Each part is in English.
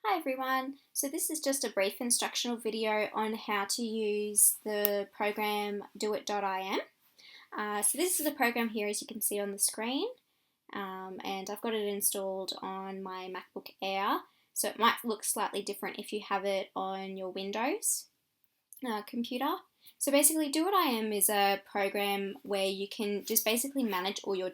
Hi everyone, so this is just a brief instructional video on how to use the program doit.im. So this is the program here as you can see on the screen, and I've got it installed on my MacBook Air, so it might look slightly different if you have it on your Windows computer. So basically doit.im is a program where you can just basically manage all your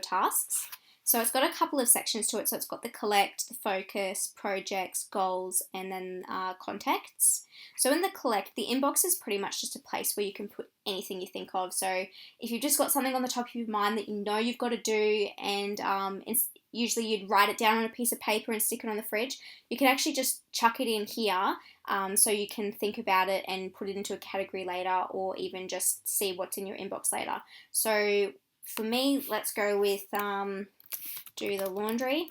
tasks. So it's got a couple of sections to it. So it's got the collect, the focus, projects, goals, and then contacts. So in the collect, the inbox is pretty much just a place where you can put anything you think of. So if you've just got something on the top of your mind that you know you've got to do, and usually you'd write it down on a piece of paper and stick it on the fridge, you can actually just chuck it in here, so you can think about it and put it into a category later, or even just see what's in your inbox later. So for me, let's go with do the laundry.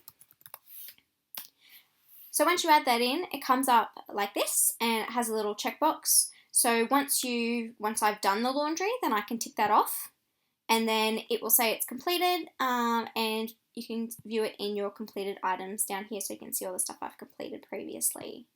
So once you add that in, it comes up like this and it has a little checkbox. So once I've done the laundry, then I can tick that off, and then it will say it's completed, and you can view it in your completed items down here, so you can see all the stuff I've completed previously.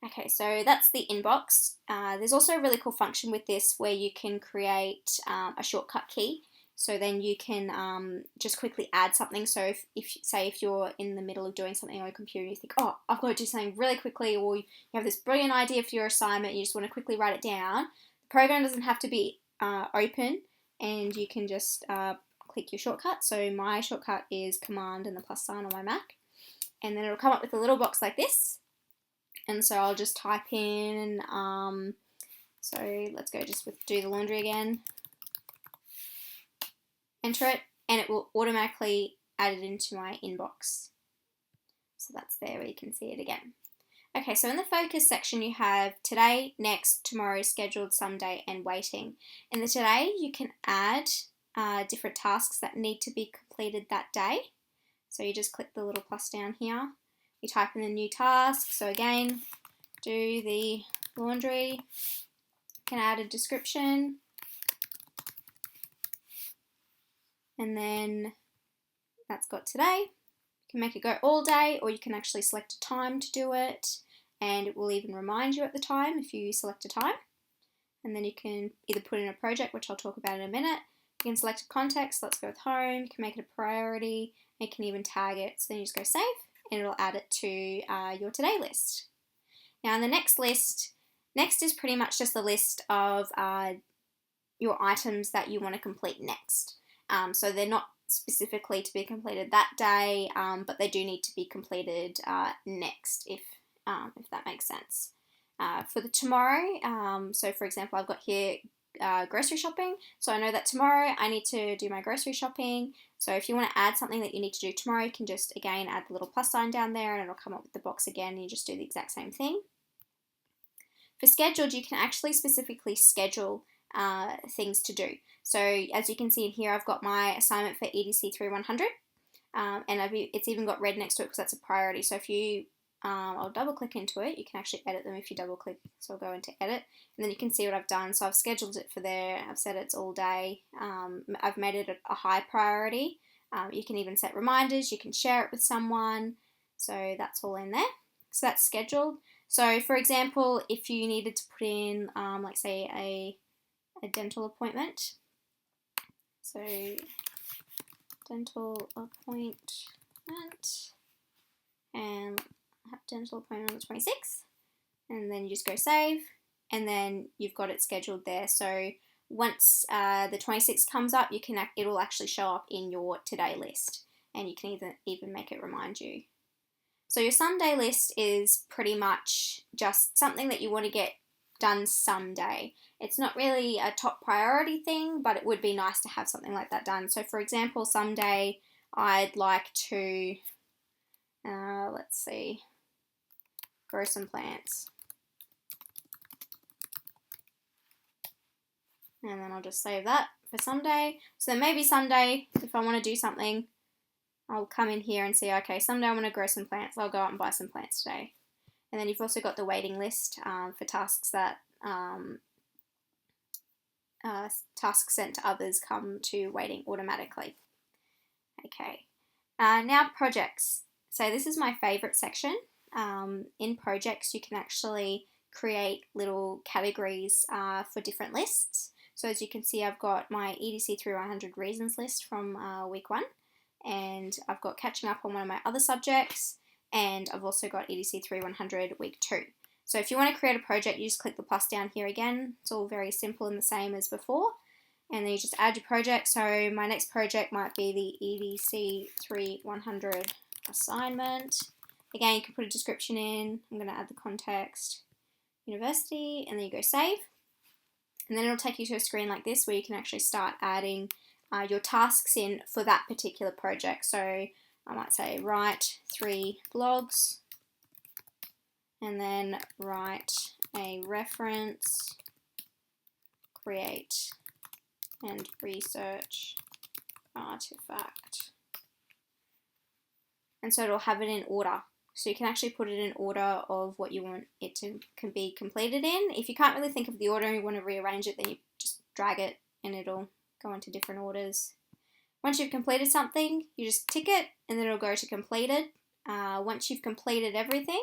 Okay, so that's the inbox. There's also a really cool function with this where you can create a shortcut key. So then you can just quickly add something. So if you're in the middle of doing something on your computer, and you think, oh, I've got to do something really quickly, or you have this brilliant idea for your assignment, and you just want to quickly write it down, the program doesn't have to be open, and you can just click your shortcut. So my shortcut is Command and the plus sign on my Mac, and then it'll come up with a little box like this. And so I'll just type in, so let's go just with do the laundry again, enter it, and it will automatically add it into my inbox. So that's there where you can see it again. Okay, so in the focus section you have today, next, tomorrow, scheduled, someday, and waiting. In the today you can add different tasks that need to be completed that day. So you just click the little plus down here. You type in the new task, so again, do the laundry. You can add a description, and then that's got today. You can make it go all day, or you can actually select a time to do it, and it will even remind you at the time if you select a time. And then you can either put in a project, which I'll talk about in a minute. You can select a context, let's go with home. You can make it a priority, and you can even tag it. So then you just go save, and it'll add it to your today list. Now in the next is pretty much just the list of your items that you want to complete next. So they're not specifically to be completed that day, but they do need to be completed next, if that makes sense. For the tomorrow, so for example, I've got here grocery shopping. So I know that tomorrow I need to do my grocery shopping. So if you want to add something that you need to do tomorrow, you can just again add the little plus sign down there, and it'll come up with the box again, and you just do the exact same thing. For scheduled, you can actually specifically schedule things to do. So as you can see in here, I've got my assignment for EDC 3100, and it's even got red next to it because that's a priority. So if you I'll double click into it. You can actually edit them if you double click. So I'll go into edit, and then you can see what I've done. So I've scheduled it for there. I've said it's all day. I've made it a high priority. You can even set reminders. You can share it with someone. So that's all in there. So that's scheduled. So for example, if you needed to put in, like say a dental appointment. So dental appointment, and have dental appointment on the 26th, and then you just go save, and then you've got it scheduled there. So once the 26th comes up, it will actually show up in your today list, and you can even make it remind you. So your someday list is pretty much just something that you want to get done someday. It's not really a top priority thing, but it would be nice to have something like that done. So for example, someday I'd like to let's see, grow some plants. And then I'll just save that for someday. So then maybe Sunday, if I want to do something, I'll come in here and see, okay, someday I want to grow some plants. I'll go out and buy some plants today. And then you've also got the waiting list for tasks that tasks sent to others come to waiting automatically. Okay. Now projects. So this is my favourite section. in projects you can actually create little categories for different lists. So as you can see, I've got my EDC through 100 reasons list from week 1, and I've got catching up on one of my other subjects, and I've also got EDC through 100 week 2. So if you want to create a project, you just click the plus down here again. It's all very simple and the same as before. And then you just add your project. So my next project might be the EDC 100 assignment. Again, you can put a description in. I'm going to add the context, university, and then you go save. And then it'll take you to a screen like this where you can actually start adding your tasks in for that particular project. So I might say write 3 blogs, and then write a reference, create and research artifact. And so it'll have it in order. So you can actually put it in order of what you want it to be completed in. If you can't really think of the order and you want to rearrange it, then you just drag it and it'll go into different orders. Once you've completed something, you just tick it and then it'll go to completed. Once you've completed everything,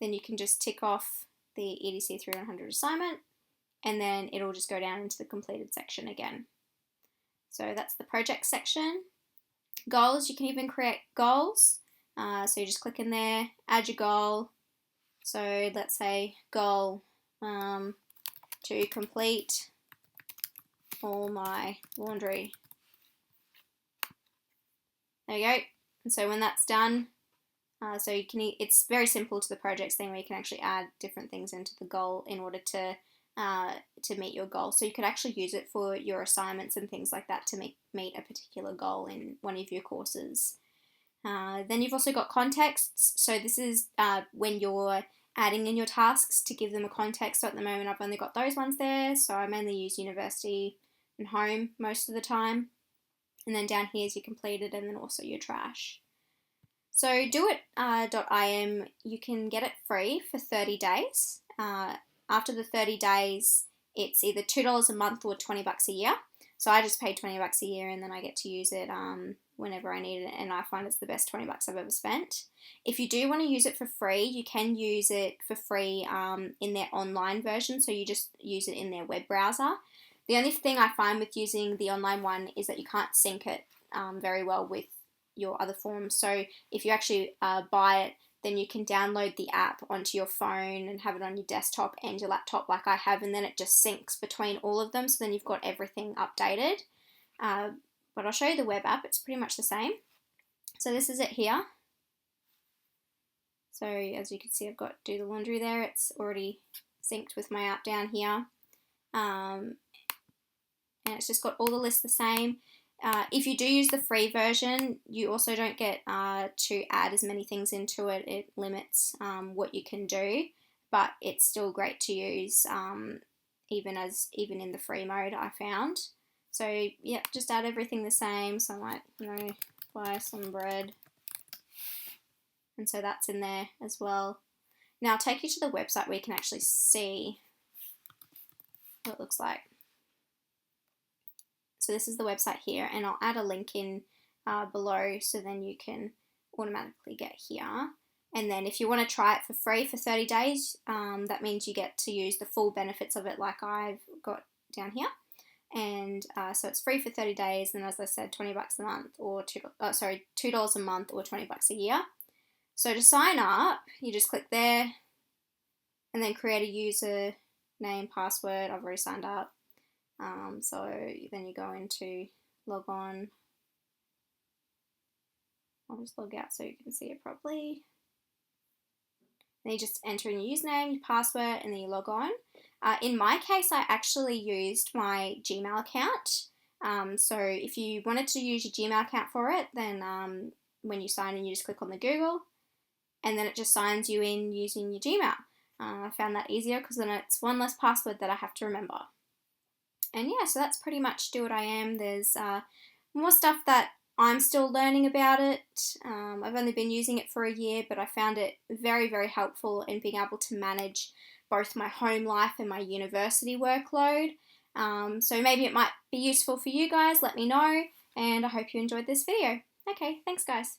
then you can just tick off the EDC 100 assignment, and then it'll just go down into the completed section again. So that's the project section. Goals, you can even create goals. So you just click in there, add your goal. So let's say goal to complete all my laundry. There you go. And so when that's done, so you can, it's very simple to the projects thing where you can actually add different things into the goal in order to meet your goal. So you could actually use it for your assignments and things like that to meet a particular goal in one of your courses. Then you've also got contexts. So this is when you're adding in your tasks to give them a context. So at the moment I've only got those ones there. So I mainly use university and home most of the time. And then down here is your completed and then also your trash. So doit.im, you can get it free for 30 days. After the 30 days, it's either $2 a month or $20 a year. So I just pay $20 a year and then I get to use it whenever I need it, and I find it's the best $20 I've ever spent. If you do want to use it for free, you can use it for free in their online version, so you just use it in their web browser. The only thing I find with using the online one is that you can't sync it very well with your other forms. So if you actually buy it, then you can download the app onto your phone and have it on your desktop and your laptop like I have, and then it just syncs between all of them, so then you've got everything updated. But I'll show you the web app. It's pretty much the same. So this is it here. So as you can see, I've got do the laundry there. It's already synced with my app down here. And it's just got all the lists the same. If you do use the free version, you also don't get to add as many things into it. It limits what you can do, but it's still great to use even in the free mode, I found. So yeah, just add everything the same. So I might, buy some bread. And so that's in there as well. Now I'll take you to the website where you can actually see what it looks like. So this is the website here, and I'll add a link in below so then you can automatically get here. And then if you want to try it for free for 30 days, that means you get to use the full benefits of it like I've got down here. And so it's free for 30 days, and as I said, $20 a month or $2 a month or $20 a year. So to sign up, you just click there and then create a user name, password. I've already signed up. So then you go into log on. I'll just log out so you can see it properly. Then you just enter in your username, your password, and then you log on. In my case, I actually used my Gmail account. So if you wanted to use your Gmail account for it, then when you sign in, you just click on the Google, and then it just signs you in using your Gmail. I found that easier because then it's one less password that I have to remember. And yeah, so that's pretty much doit.im. There's more stuff that I'm still learning about it. I've only been using it for a year, but I found it very, very helpful in being able to manage both my home life and my university workload. So maybe it might be useful for you guys. Let me know, and I hope you enjoyed this video. Okay, thanks guys.